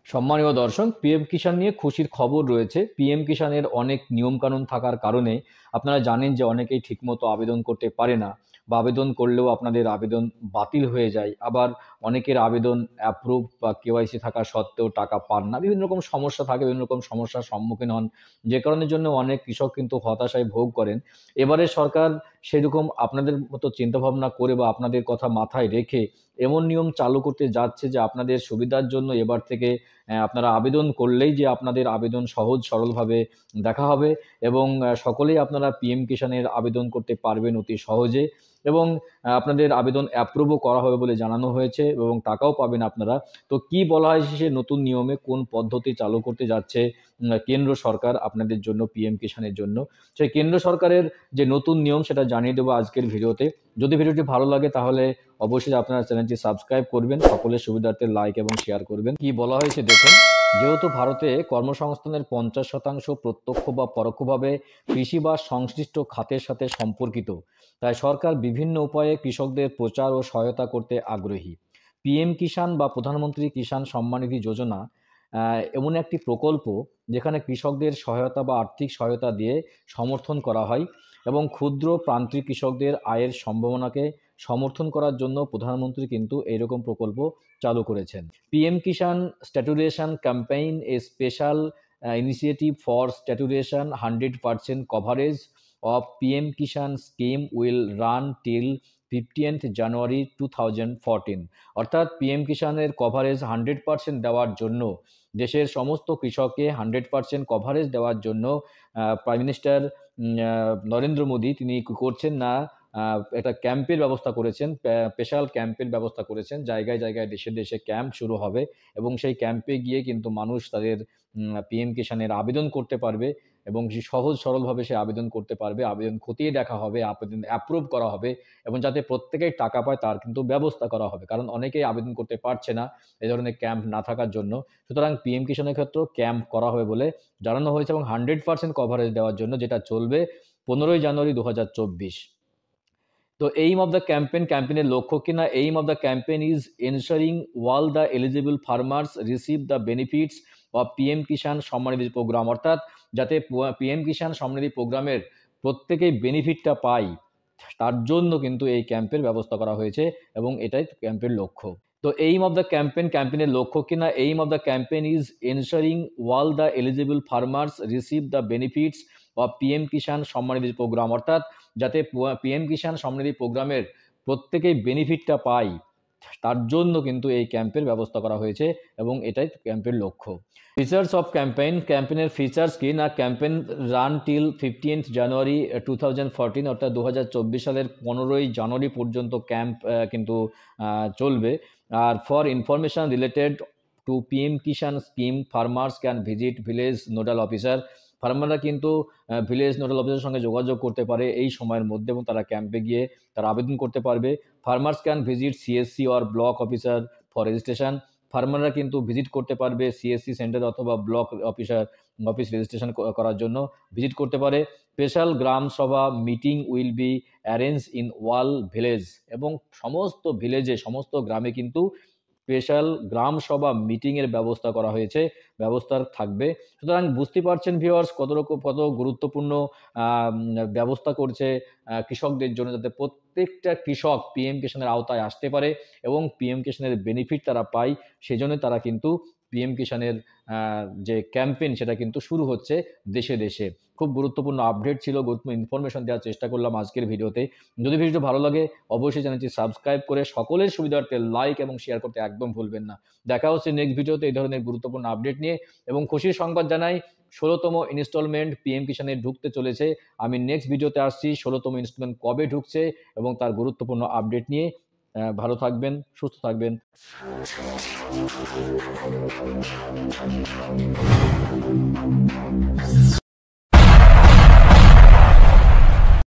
সম্মানীয় দর্শক, পিএম কিষাণ নিয়ে খুশির খবর রয়েছে। পিএম কিষাণের অনেক নিয়মকানুন থাকার কারণে আপনারা জানেন যে অনেকেই ঠিকমতো আবেদন করতে পারে না, বা আবেদন করলেও আপনাদের আবেদন বাতিল হয়ে যায়। আবার অনেকের আবেদন অ্যাপ্রুভ বা কেওয়াইসি থাকা সত্ত্বেও টাকা পান না। বিভিন্ন রকম সমস্যা থাকে, বিভিন্ন রকম সমস্যার সম্মুখীন হন, যে কারণের জন্য অনেক কৃষক কিন্তু হতাশায় ভোগ করেন। এবারে সরকার সেরকম আপনাদের মতো চিন্তাভাবনা করে বা আপনাদের কথা মাথায় রেখে এমন নিয়ম চালু করতে যাচ্ছে যে আপনাদের সুবিধার জন্য এবার থেকে আপনারা আবেদন করলেই যে আপনাদের আবেদন সহজ সরলভাবে দেখা হবে, এবং সকলেই আপনারা পিএম কিষাণের আবেদন করতে পারবেন অতি সহজে, এবং আপনাদের আবেদন অ্যাপ্রুভও করা হবে বলে জানানো হয়েছে, এবং টাকাও পাবেন আপনারা। তো কি বলা হয় সে নতুন নিয়মে, কোন পদ্ধতি চালু করতে যাচ্ছে কেন্দ্র সরকার আপনাদের জন্য, পিএম কিষাণের জন্য, সেই কেন্দ্র সরকারের যে নতুন নিয়ম সেটা জানিয়ে দেবো আজকের ভিডিওতে। যদি ভিডিওটি ভালো লাগে তাহলে অবশ্যই আপনারা চ্যানেলটি সাবস্ক্রাইব করবেন, সকলের সুবিধার্থে লাইক এবং শেয়ার করবেন। কি বলা হয়েছে দেখুন। যেহেতু ভারতে কর্মসংস্থানের 50% প্রত্যক্ষ বা পরোক্ষভাবে কৃষি বা সংশ্লিষ্ট খাতের সাথে সম্পর্কিত, তাই সরকার বিভিন্ন উপায়ে কৃষকদের প্রচার ও সহায়তা করতে আগ্রহী। পিএম কিষাণ বা প্রধানমন্ত্রী কিষাণ সম্মান নিধি যোজনা এমন একটি প্রকল্প যেখানে কৃষকদের সহায়তা বা আর্থিক সহায়তা দিয়ে সমর্থন করা হয়, এবং ক্ষুদ্র প্রান্তিক কৃষকদের আয়ের সম্ভাবনাকে সমর্থন করার জন্য প্রধানমন্ত্রী কিন্তু এইরকম প্রকল্প চালু করেছেন। PM Kisan saturation campaign a special initiative for saturation 100% coverage of PM Kisan scheme will run till 15th January 2014। অর্থাৎ পিএম কিষাণের কভারেজ 100% দেওয়ার জন্য, দেশের সমস্ত কৃষককে 100% কভারেজ দেওয়ার জন্য প্রাইম মিনিস্টার নরেন্দ্র মোদী তিনি কি করছেন না, একটা ক্যাম্পের ব্যবস্থা করেছেন, স্পেশাল ক্যাম্পের ব্যবস্থা করেছেন। জায়গায় জায়গায় দেশে দেশে ক্যাম্প শুরু হবে, এবং সেই ক্যাম্পে গিয়ে কিন্তু মানুষ তাদের পিএম কিষাণের আবেদন করতে পারবে, এবং সহজ সরলভাবে সে আবেদন করতে পারবে। আবেদন খতিয়ে দেখা হবে, আবেদন অ্যাপ্রুভ করা হবে, এবং যাতে প্রত্যেকেই টাকা পায় তার কিন্তু ব্যবস্থা করা হবে, কারণ অনেকেই আবেদন করতে পারছে না এই ধরনের ক্যাম্প না থাকার জন্য। সুতরাং পিএম কিষাণের ক্ষেত্রেও ক্যাম্প করা হবে বলে জানানো হয়েছে, এবং 100% কভারেজ দেওয়ার জন্য, যেটা চলবে 15ই জানুয়ারি 2024। তো এইম অফ দ্য ক্যাম্পেইনের লক্ষ্য কিনা, aim of the campaign is ensuring all the eligible farmers receive the benefits of PM Kisan Samman Nidhi programme. অর্থাৎ যাতে পিএম কিষাণ সম্মান নিধি প্রোগ্রামের প্রত্যেকেই বেনিফিটটা পায়, তার জন্য কিন্তু এই ক্যাম্পের ব্যবস্থা করা হয়েছে, এবং এটাই ক্যাম্পের লক্ষ্য। তো এইম অফ দ্য ক্যাম্পেইনের লক্ষ্য কিনা, aim of the campaign is ensuring all the eligible farmers receive the benefits of PM Kisan Samman Nidhi programme. অর্থাৎ যাতে পিএম কিষাণ সম্মান নিধি প্রোগ্রামের প্রত্যেকেই বেনিফিটটা পায়, তার জন্য কিন্তু এই ক্যাম্পের ব্যবস্থা করা হয়েছে, এবং এটাই ক্যাম্পের লক্ষ্য। ফিচার্স অফ ক্যাম্পেইনের ফিচার্স কি না, campaign run till 15th January 2014, অর্থাৎ 2024 সালের 15ই জানুয়ারি পর্যন্ত ক্যাম্প কিন্তু চলবে। আর for information related to PM Kisan scheme farmers can visit village nodal officer. ফার্মাররা কিন্তু ভিলেজ নোডাল অফিসারের সঙ্গে যোগাযোগ করতে পারে এই সময়ের মধ্যে, এবং তারা ক্যাম্পে গিয়ে তারা আবেদন করতে পারবে। Farmers can visit CSC or block officer for registration. ফার্মাররা কিন্তু ভিজিট করতে পারবে সিএসসি সেন্টার অথবা ব্লক অফিস রেজিস্ট্রেশন করার জন্য ভিজিট করতে পারে। Special gram sabha meeting will be arrange in all village, এবং সমস্ত ভিলেজে, সমস্ত গ্রামে কিন্তু স্পেশাল গ্রাম সভা মিটিংয়ের ব্যবস্থা করা হয়েছে, ব্যবস্থা থাকবে। সুতরাং বুঝতে পারছেন ভিউয়ার্স কত গুরুত্বপূর্ণ ব্যবস্থা করছে কৃষকদের জন্য, যাতে প্রত্যেকটা কৃষক পিএম কিষাণের আওতায় আসতে পারে এবং পিএম কিষাণের বেনিফিট তারা পায়। সেজন্য তারা কিন্তু পিএম কিষাণের যে ক্যাম্পেইন সেটা কিন্তু শুরু হচ্ছে দেশে দেশে। খুব গুরুত্বপূর্ণ আপডেট ছিল, গুরুত্বপূর্ণ ইনফরমেশন দেওয়ার চেষ্টা করলাম আজকের ভিডিওতে। যদি ভিডিওটি ভালো লাগে অবশ্যই চ্যানেলটি সাবস্ক্রাইব করে সকলের সুবিধার্থে লাইক এবং শেয়ার করতে একদম ভুলবেন না। দেখা হচ্ছে নেক্সট ভিডিওতে এই ধরনের গুরুত্বপূর্ণ আপডেট নিয়ে, এবং খুশির সংবাদ জানাই 16তম ইনস্টলমেন্ট পিএম কিষাণে ঢুকতে চলেছে। আমি নেক্সট ভিডিওতে আসছি 16তম ইনস্টলমেন্ট কবে ঢুকছে এবং তার গুরুত্বপূর্ণ আপডেট নিয়ে। ভালো থাকবেন, সুস্থ থাকবেন।